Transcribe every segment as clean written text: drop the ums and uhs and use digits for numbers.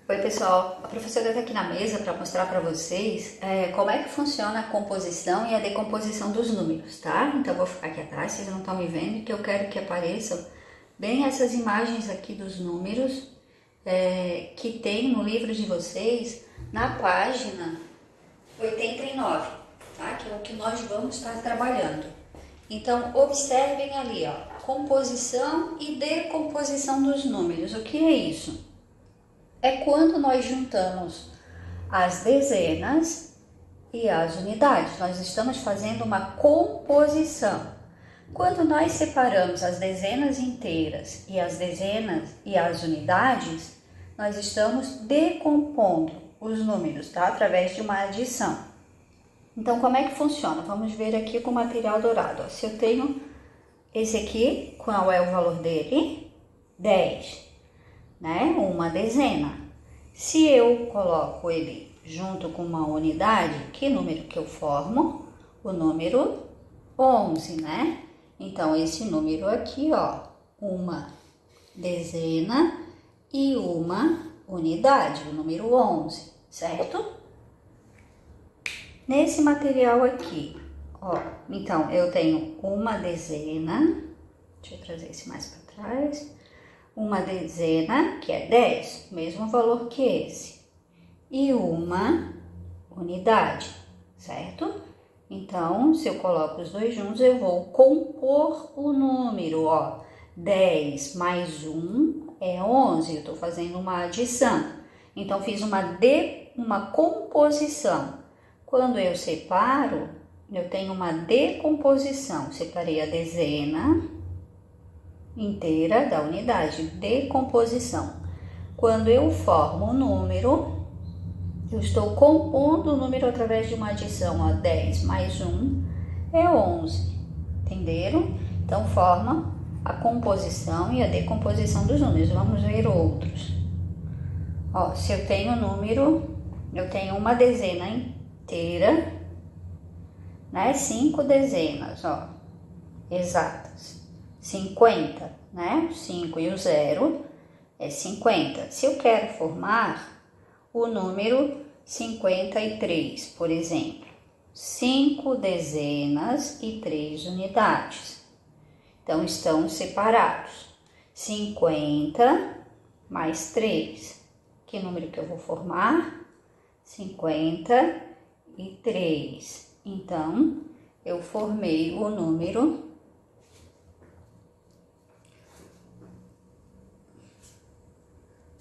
Oi pessoal, a professora está aqui na mesa para mostrar para vocês como é que funciona a composição e a decomposição dos números, tá? Então eu vou ficar aqui atrás, vocês não estão me vendo, que eu quero que apareçam bem essas imagens aqui dos números que tem no livro de vocês na página 89, tá? Que é o que nós vamos estar trabalhando. Então observem ali, ó, composição e decomposição dos números. O que é isso? É quando nós juntamos as dezenas e as unidades. Nós estamos fazendo uma composição. Quando nós separamos as dezenas inteiras e as dezenas e as unidades, nós estamos decompondo os números, tá? Através de uma adição. Então, como é que funciona? Vamos ver aqui com o material dourado. Ó. Se eu tenho esse aqui, qual é o valor dele? 10. Né? Uma dezena. Se eu coloco ele junto com uma unidade, que número que eu formo? O número 11, né? Então, esse número aqui, ó, uma dezena e uma unidade, o número 11, certo? Nesse material aqui, ó, então, eu tenho uma dezena, deixa eu trazer esse mais para trás, uma dezena, que é 10, mesmo valor que esse, e uma unidade, certo? Então, se eu coloco os dois juntos, eu vou compor o número, ó, 10 mais 1 é 11, eu tô fazendo uma adição. Então, fiz uma composição. Quando eu separo, eu tenho uma decomposição. Separei a dezena inteira da unidade, decomposição. Quando eu formo o número, eu estou compondo o número através de uma adição, ó, 10 mais 1 é 11, entenderam? Então, forma a composição e a decomposição dos números. Vamos ver outros. Ó, se eu tenho eu tenho uma dezena inteira, né? 5 dezenas, ó, exatas. 50, né? 5 e o 0 é 50. Se eu quero formar o número 53, por exemplo, 5 dezenas e 3 unidades. Então, estão separados. 50 mais 3. Que número que eu vou formar? 53. Então, eu formei o número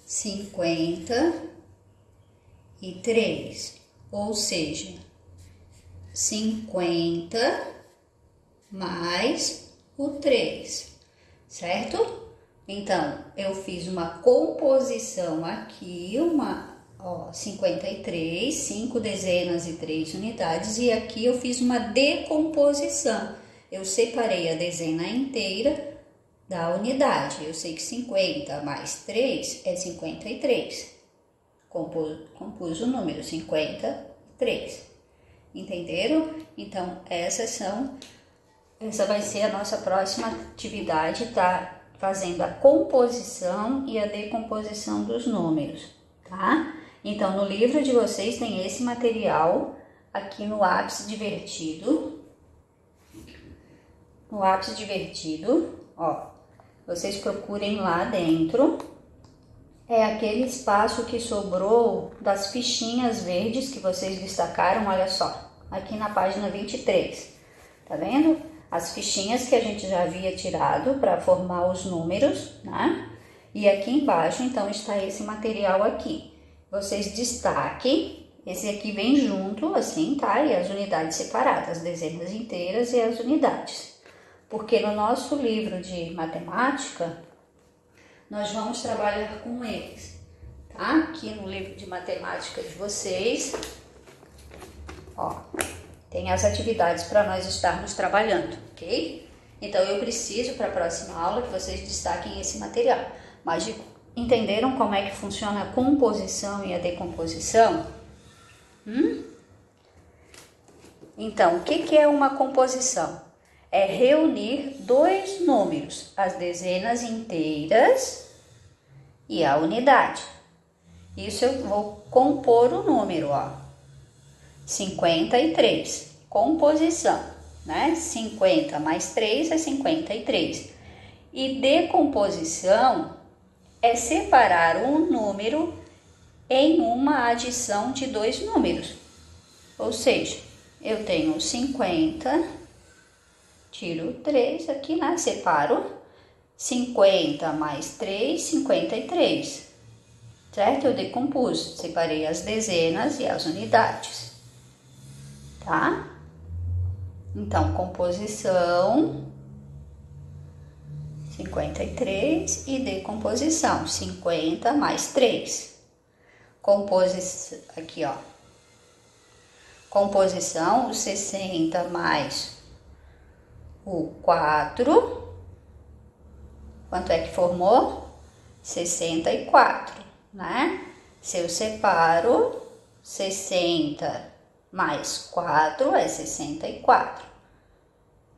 53, ou seja, 50 mais o 3, certo? Então, eu fiz uma composição aqui, 53, 5 dezenas e 3 unidades, e aqui eu fiz uma decomposição. Eu separei a dezena inteira da unidade. Eu sei que 50 mais 3 é 53. Compus o número 53. Entenderam? Então, essa vai ser a nossa próxima atividade, tá? Fazendo a composição e a decomposição dos números, tá? Então, no livro de vocês tem esse material aqui no ápice divertido. No ápice divertido, ó, vocês procurem lá dentro. É aquele espaço que sobrou das fichinhas verdes que vocês destacaram, olha só, aqui na página 23. Tá vendo? As fichinhas que a gente já havia tirado para formar os números, né? E aqui embaixo, então, está esse material aqui. Vocês destaquem, esse aqui vem junto, assim, tá? E as unidades separadas, as dezenas inteiras e as unidades. Porque no nosso livro de matemática, nós vamos trabalhar com eles, tá? Aqui no livro de matemática de vocês, ó, tem as atividades para nós estarmos trabalhando, ok? Então, eu preciso para a próxima aula que vocês destaquem esse material. Mas entenderam como é que funciona a composição e a decomposição? Então, o que é uma composição? É reunir dois números, as dezenas inteiras e a unidade. Isso eu vou compor o número, ó. 53. Composição, né? 50 mais 3 é 53. E decomposição é separar um número em uma adição de dois números. Ou seja, eu tenho 50, tiro 3 aqui, né? Separo 50 mais 3, 53. Certo? Eu decompus, separei as dezenas e as unidades. Tá? Então, composição 53 e decomposição 50 mais 3. Composição, aqui ó. Composição, o 60 mais o 4. Quanto é que formou? 64, né? Se eu separo 60 mais 4 é 64.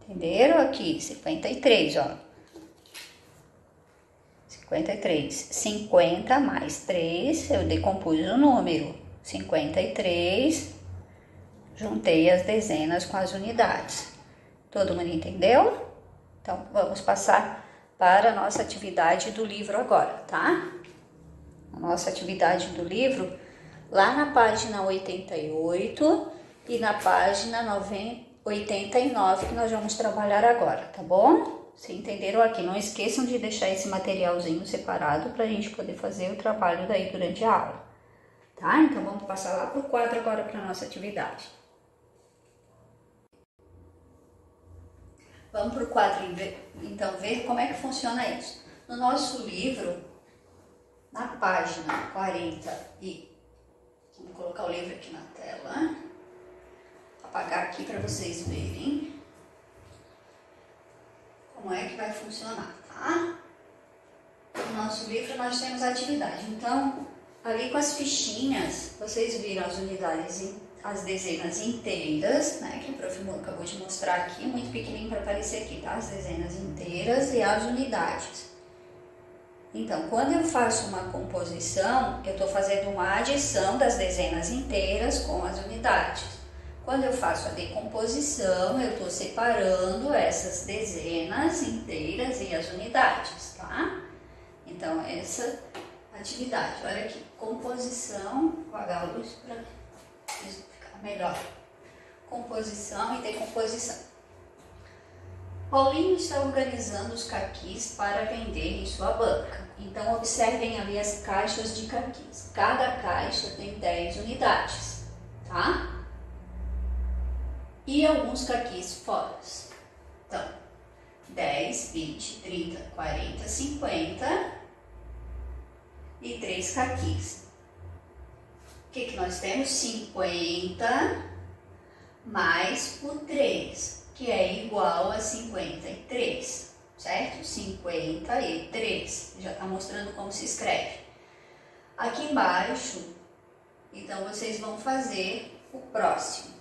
Entenderam? Aqui, 53, ó. 53. 50 mais 3, eu decompus o número. 53, juntei as dezenas com as unidades. Todo mundo entendeu? Então, vamos passar para a nossa atividade do livro agora, tá? A nossa atividade do livro, lá na página 88 e na página 89, que nós vamos trabalhar agora, tá bom? Vocês entenderam aqui? Não esqueçam de deixar esse materialzinho separado para a gente poder fazer o trabalho daí durante a aula, tá? Então, vamos passar lá para o quadro agora para a nossa atividade. Vamos para o quadro então ver como é que funciona isso. No nosso livro, na página 40 e... Vamos colocar o livro aqui na tela. Apagar aqui para vocês verem como é que vai funcionar, tá? No nosso livro nós temos a atividade. Então, ali com as fichinhas, vocês viram as unidades, as dezenas inteiras, né? Que o prof. acabou de mostrar aqui, muito pequenininho para aparecer aqui, tá? As dezenas inteiras e as unidades. Então, quando eu faço uma composição, eu estou fazendo uma adição das dezenas inteiras com as unidades. Quando eu faço a decomposição, eu estou separando essas dezenas inteiras e as unidades, tá? Então, essa atividade. Olha aqui, composição, vou apagar a luz para ficar melhor. Composição e decomposição. Paulinho está organizando os caquis para vender em sua banca. Então, observem ali as caixas de caquis. Cada caixa tem 10 unidades, tá? E alguns caquis fora. Então, 10, 20, 30, 40, 50 e 3 caquis. O que nós temos? 50 mais o 3, que é igual a 53, certo? 53, já está mostrando como se escreve. Aqui embaixo, então, vocês vão fazer o próximo.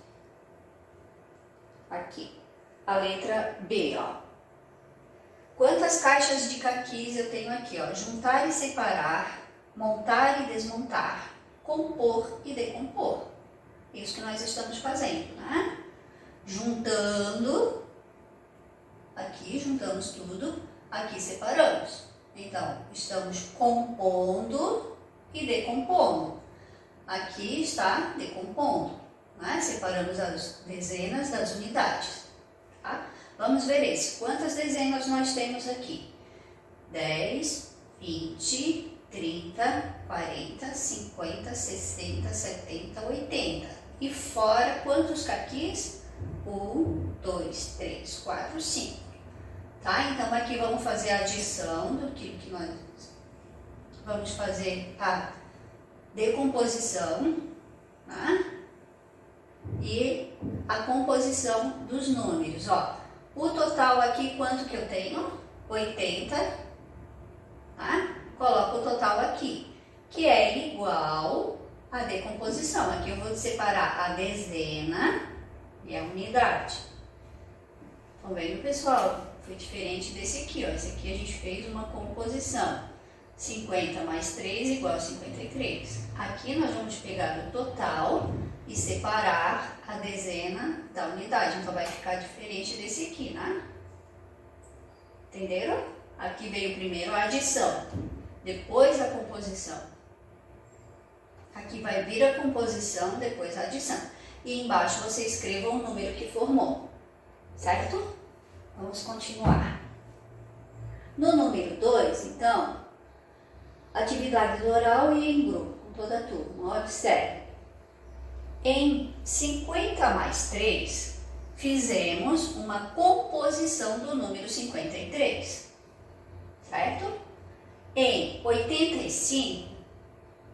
Aqui, a letra B, ó. Quantas caixas de caquis eu tenho aqui, ó? Juntar e separar, montar e desmontar, compor e decompor. Isso que nós estamos fazendo, né? Juntando, aqui juntamos tudo, aqui separamos. Então, estamos compondo e decompondo. Aqui está decompondo, né? Separamos as dezenas das unidades, tá? Vamos ver esse. Quantas dezenas nós temos aqui? 10, 20, 30, 40, 50, 60, 70, 80. E fora, quantos caquis? 1, 2, 3, 4, 5. Tá? Então, aqui vamos fazer a adição do que nós vamos fazer a decomposição, tá? E a composição dos números, ó. O total aqui, quanto que eu tenho? 80, tá? Coloco o total aqui, que é igual à decomposição. Aqui eu vou separar a dezena e a unidade. Estão vendo, pessoal? Foi diferente desse aqui, ó. Esse aqui a gente fez uma composição. 50 mais 3 igual a 53. Aqui nós vamos pegar o total e separar a dezena da unidade. Então, vai ficar diferente desse aqui, né? Entenderam? Aqui veio primeiro a adição, depois a composição. Aqui vai vir a composição, depois a adição. E embaixo você escreva o número que formou, certo? Vamos continuar. No número 2, então, atividade do oral e em grupo, com toda a turma. Observe. Em 50 mais 3, fizemos uma composição do número 53, certo? Em 85,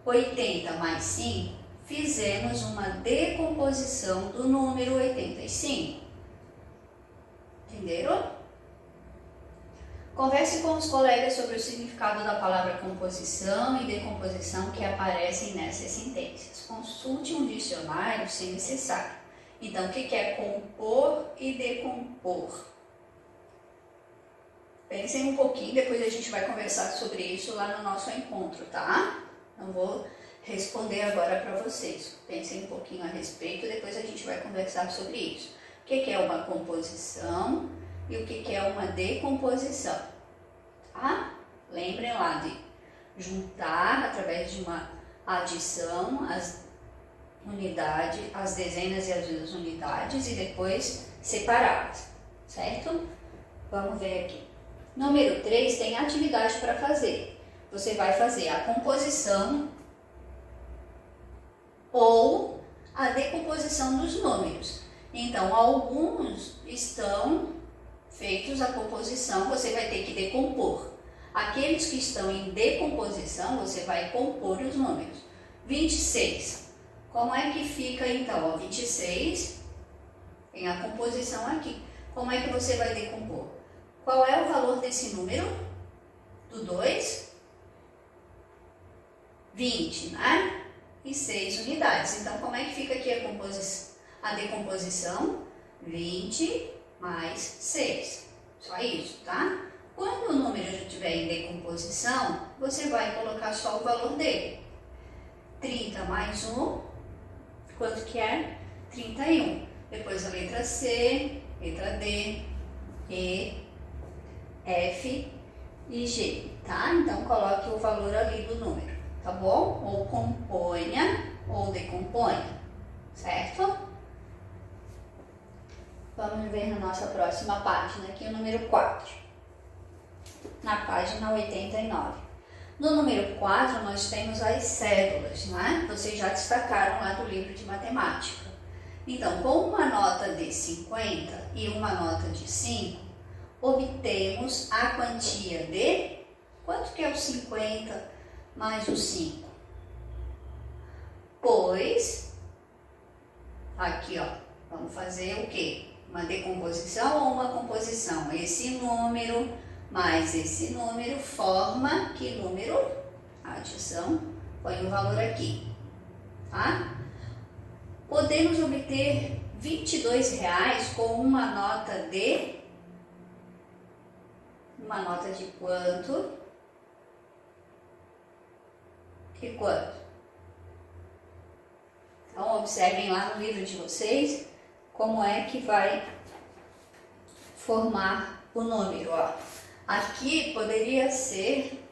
80 mais 5, fizemos uma decomposição do número 85. Entenderam? Converse com os colegas sobre o significado da palavra composição e decomposição que aparecem nessas sentenças. Consulte um dicionário se necessário. Então, o que é compor e decompor? Pensem um pouquinho, depois a gente vai conversar sobre isso lá no nosso encontro, tá? Não vou responder agora para vocês. Pensem um pouquinho a respeito, depois a gente vai conversar sobre isso. O que é uma composição e o que é uma decomposição, tá? Lembrem lá de juntar através de uma adição as unidades, as dezenas e as unidades e depois separá-las, certo? Vamos ver aqui. Número 3 tem atividade para fazer. Você vai fazer a composição ou a decomposição dos números. Então, alguns estão feitos a composição, você vai ter que decompor. Aqueles que estão em decomposição, você vai compor os números. 26. Como é que fica então? 26 tem a composição aqui. Como é que você vai decompor? Qual é o valor desse número? Do 2? 20, né? E 6 unidades. Então, como é que fica aqui a decomposição? 20 mais 6. Só isso, tá? Quando o número já estiver em decomposição, você vai colocar só o valor dele. 30 mais 1, quanto que é? 31. Depois a letra C, letra D, E, F e G, tá? Então, coloque o valor ali do número, tá bom? Ou componha ou decomponha, certo? Vamos ver na nossa próxima página, aqui o número 4, na página 89. No número 4, nós temos as cédulas, né? Vocês já destacaram lá do livro de matemática. Então, com uma nota de 50 e uma nota de 5, obtemos a quantia de... Quanto que é o 50 mais o 5? Pois, aqui ó, vamos fazer o quê? Uma decomposição ou uma composição? Esse número mais esse número forma que número? Adição, põe o valor aqui, tá? Podemos obter R$22 com uma nota de... Uma nota de quanto? De quanto? Então, observem lá no livro de vocês como é que vai formar o número, ó. Aqui poderia ser,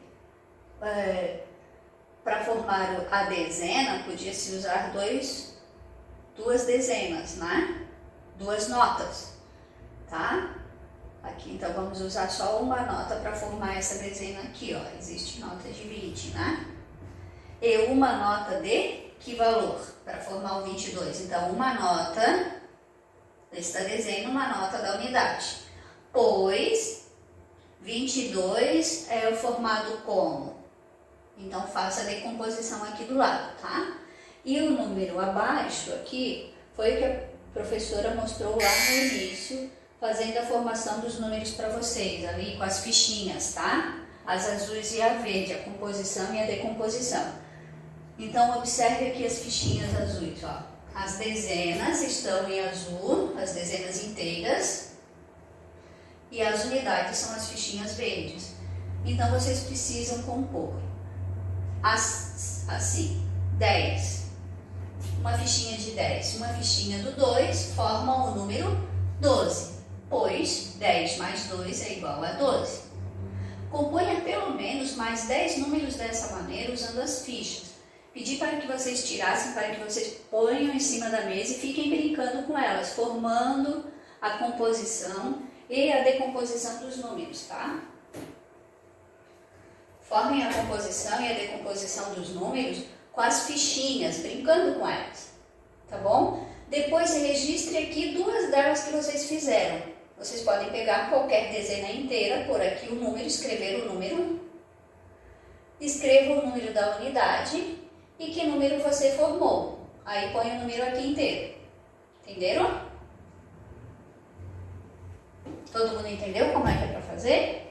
para formar a dezena, podia-se usar duas dezenas, né? Duas notas, tá? Aqui, então, vamos usar só uma nota para formar essa dezena aqui, ó. Existe nota de 20, né? E uma nota de que valor? Para formar o 22. Então, uma nota desta dezena, uma nota da unidade. Pois 22 é o formado como? Então, faça a decomposição aqui do lado, tá? E o número abaixo aqui foi o que a professora mostrou lá no início, fazendo a formação dos números para vocês, ali com as fichinhas, tá? As azuis e a verde, a composição e a decomposição. Então, observe aqui as fichinhas azuis, ó. As dezenas estão em azul, as dezenas inteiras, e as unidades são as fichinhas verdes. Então, vocês precisam compor assim, 10. Uma fichinha de 10, uma fichinha do 2 formam o número 12, pois 10 mais 2 é igual a 12. Componha pelo menos mais 10 números dessa maneira usando as fichas. Pedi para que vocês tirassem, para que vocês ponham em cima da mesa e fiquem brincando com elas, formando a composição e a decomposição dos números, tá? Formem a composição e a decomposição dos números com as fichinhas, brincando com elas, tá bom? Depois registre aqui duas delas que vocês fizeram. Vocês podem pegar qualquer dezena inteira, pôr aqui o número, escrever o número, escreva o número da unidade e que número você formou. Aí põe o número aqui inteiro. Entenderam? Todo mundo entendeu como é que é para fazer?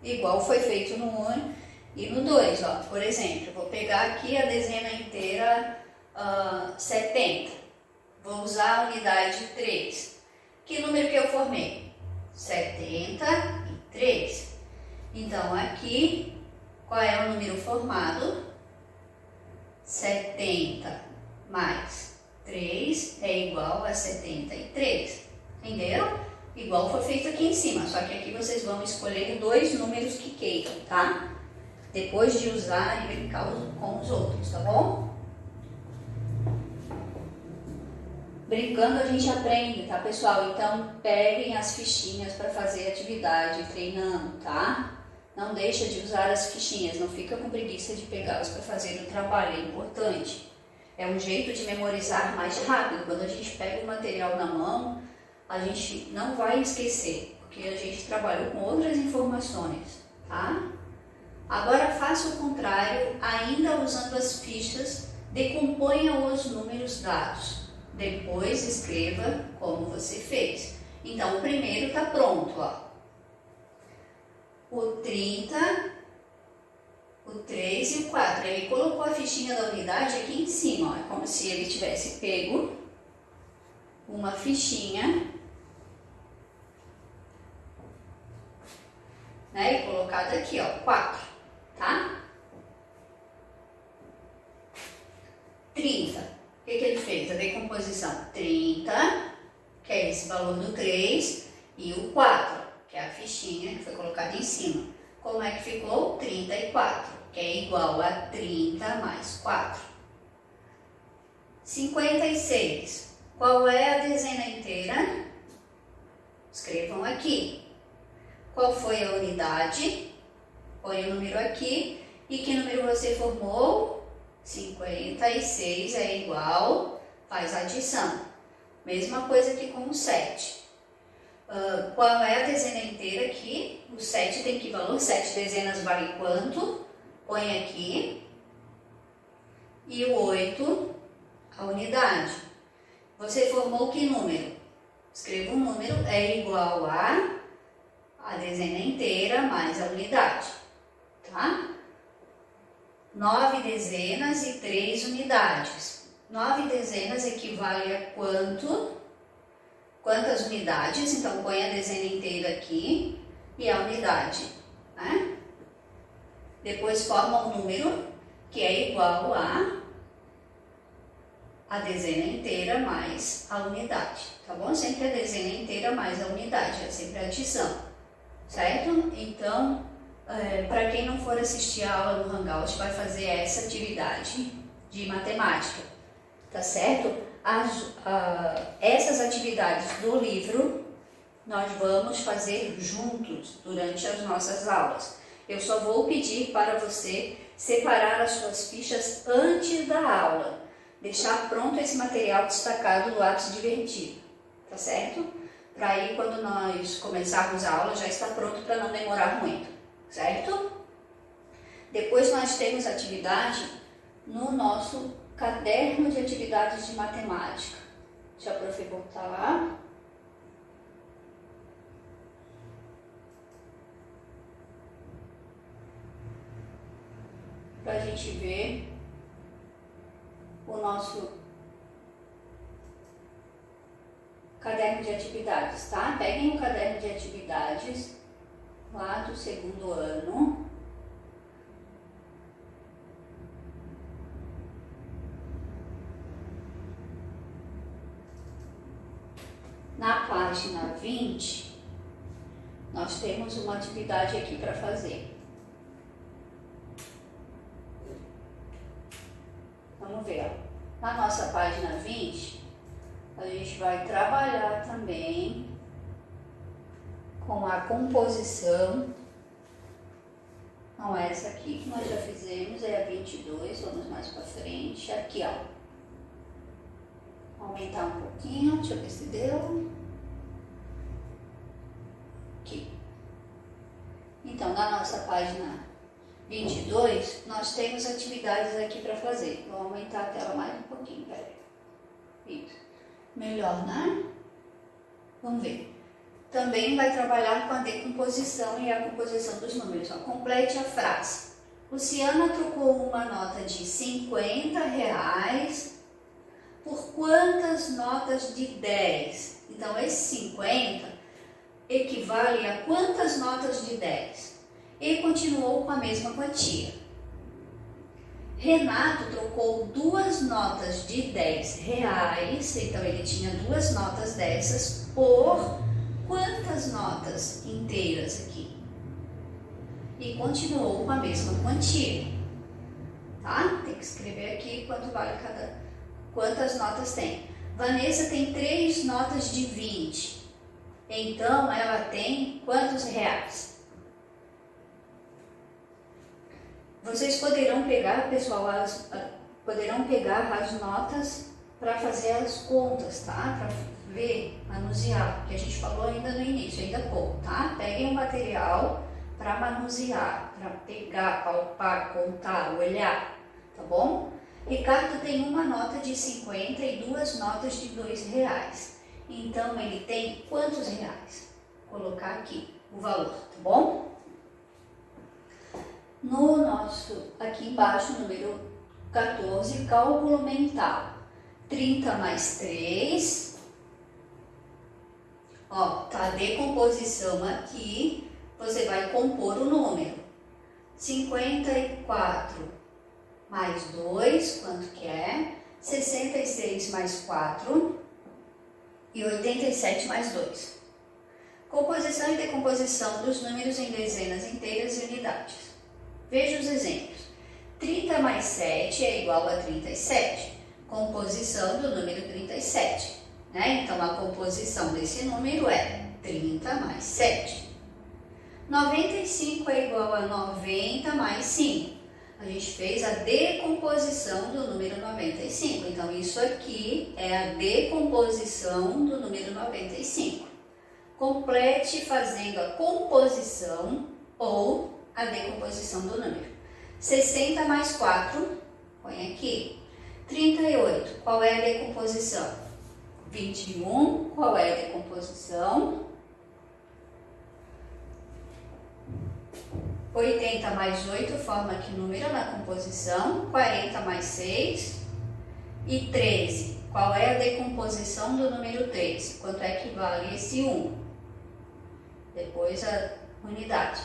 Igual foi feito no 1 e no 2, ó. Por exemplo, vou pegar aqui a dezena inteira 70. Vou usar a unidade 3. Que número que eu formei? 73. Então, aqui, qual é o número formado? 70 mais 3 é igual a 73. Entenderam? Igual foi feito aqui em cima, só que aqui vocês vão escolher dois números que queiram, tá? Depois de usar e brincar com os outros, tá bom? Brincando a gente aprende, tá, pessoal? Então, peguem as fichinhas para fazer atividade, treinando, tá? Não deixa de usar as fichinhas, não fica com preguiça de pegá-las para fazer o trabalho, é importante. É um jeito de memorizar mais rápido. Quando a gente pega o material na mão, a gente não vai esquecer, porque a gente trabalhou com outras informações, tá? Agora faça o contrário, ainda usando as fichas, decomponha os números dados. Depois escreva como você fez. Então, o primeiro está pronto, ó. O 30, o 3 e o 4. Ele colocou a fichinha da unidade aqui em cima, ó. É como se ele tivesse pego uma fichinha, né, e colocado aqui, ó, 4, tá? 30. O que ele fez? A decomposição 30, que é esse valor do 3, e o 4, que é a fichinha que foi colocada em cima. Como é que ficou? 34, que é igual a 30 mais 4. 56. Qual é a dezena inteira? Escrevam aqui. Qual foi a unidade? Põe o número aqui. E que número você formou? 56 é igual, faz a adição. Mesma coisa que com o 7. Qual é a dezena inteira aqui? O 7 tem que valor? 7 dezenas vale quanto? Põe aqui. E o 8, a unidade. Você formou que número? Escreva um número, é igual a dezena inteira mais a unidade, tá? 9 dezenas e 3 unidades. 9 dezenas equivale a quanto? Quantas unidades? Então, põe a dezena inteira aqui e a unidade, né? Depois forma um número que é igual a dezena inteira mais a unidade, tá bom? Sempre a dezena inteira mais a unidade, é sempre a adição, certo? Então, para quem não for assistir a aula no Hangout, vai fazer essa atividade de matemática, tá certo? Essas atividades do livro nós vamos fazer juntos durante as nossas aulas. Eu só vou pedir para você separar as suas fichas antes da aula, deixar pronto esse material destacado do lápis divertido, tá certo? Para aí quando nós começarmos a aula já está pronto para não demorar muito, certo? Depois nós temos atividade no nosso caderno de atividades de matemática. Deixa a prof voltar lá. Para a gente ver o nosso caderno de atividades, tá? Peguem o caderno de atividades lá do segundo ano. Na página 20, nós temos uma atividade aqui para fazer. Vamos ver, ó. Na nossa página 20, a gente vai trabalhar também com a composição. Não é essa aqui que nós já fizemos, é a 22, vamos mais para frente. Aqui, ó. Vou aumentar um pouquinho, deixa eu ver se deu. Aqui. Então, na nossa página 22, nós temos atividades aqui para fazer. Vou aumentar a tela mais um pouquinho, peraí. Isso. Melhor, né? Vamos ver. Também vai trabalhar com a decomposição e a composição dos números. Ó. Complete a frase. Luciana trocou uma nota de R$50 por quantas notas de 10? Então, esse 50 equivale a quantas notas de 10? E continuou com a mesma quantia. Renato trocou duas notas de R$10, então ele tinha duas notas dessas, por quantas notas inteiras aqui? E continuou com a mesma quantia, tá? Tem que escrever aqui quanto vale quantas notas tem. Vanessa tem 3 notas de 20, então ela tem quantos reais? Vocês poderão pegar, pessoal, poderão pegar as notas para fazer as contas, tá? Para ver, manusear, que a gente falou ainda no início, ainda há pouco, tá? Peguem o material para manusear, para pegar, palpar, contar, olhar, tá bom? Ricardo tem uma nota de 50 e duas notas de R$2. Então, ele tem quantos reais? Vou colocar aqui o valor, tá bom? No nosso, aqui embaixo, número 14, cálculo mental. 30 mais 3. Ó, tá a decomposição aqui. Você vai compor o número. 54 mais 2, quanto que é? 66 mais 4 e 87 mais 2. Composição e decomposição dos números em dezenas inteiras e unidades. Veja os exemplos. 30 mais 7 é igual a 37. Composição do número 37. Né? Então, a composição desse número é 30 mais 7. 95 é igual a 90 mais 5. A gente fez a decomposição do número 95. Então, isso aqui é a decomposição do número 95. Complete fazendo a composição ou a decomposição do número. 60 mais 4, põe aqui. 38, qual é a decomposição? 21, qual é a decomposição? 80 mais 8 forma que número na composição? 40 mais 6 e 13. Qual é a decomposição do número 13? Quanto é que vale esse 1? Depois a unidade.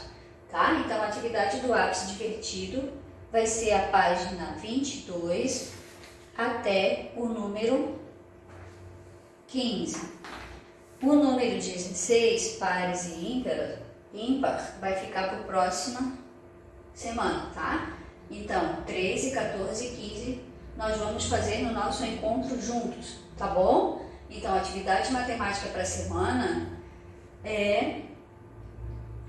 Tá? Então, a atividade do ápice divertido vai ser a página 22 até o número 15. O número 16, pares e ímpar, vai ficar para a próxima semana, tá? Então, 13, 14 e 15 nós vamos fazer no nosso encontro juntos, tá bom? Então, a atividade matemática para a semana é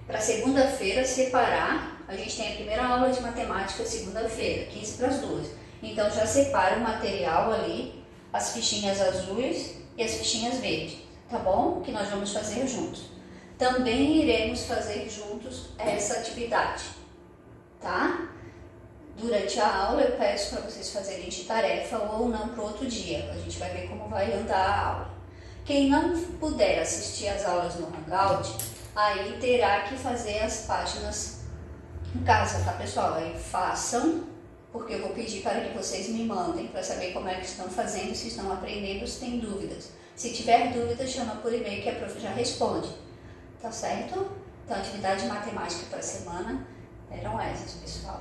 para segunda-feira separar. A gente tem a primeira aula de matemática segunda-feira, 15 para as 2. Então, já separa o material ali, as fichinhas azuis e as fichinhas verdes, tá bom? Que nós vamos fazer juntos. Também iremos fazer juntos essa atividade, tá? Durante a aula eu peço para vocês fazerem de tarefa ou não para outro dia. A gente vai ver como vai andar a aula. Quem não puder assistir às aulas no Hangout, aí terá que fazer as páginas em casa, tá, pessoal? Aí façam, porque eu vou pedir para que vocês me mandem para saber como é que estão fazendo, se estão aprendendo, se tem dúvidas. Se tiver dúvidas, chama por e-mail que a prof já responde. Tá certo? Então, atividade de matemática para a semana eram essas, pessoal.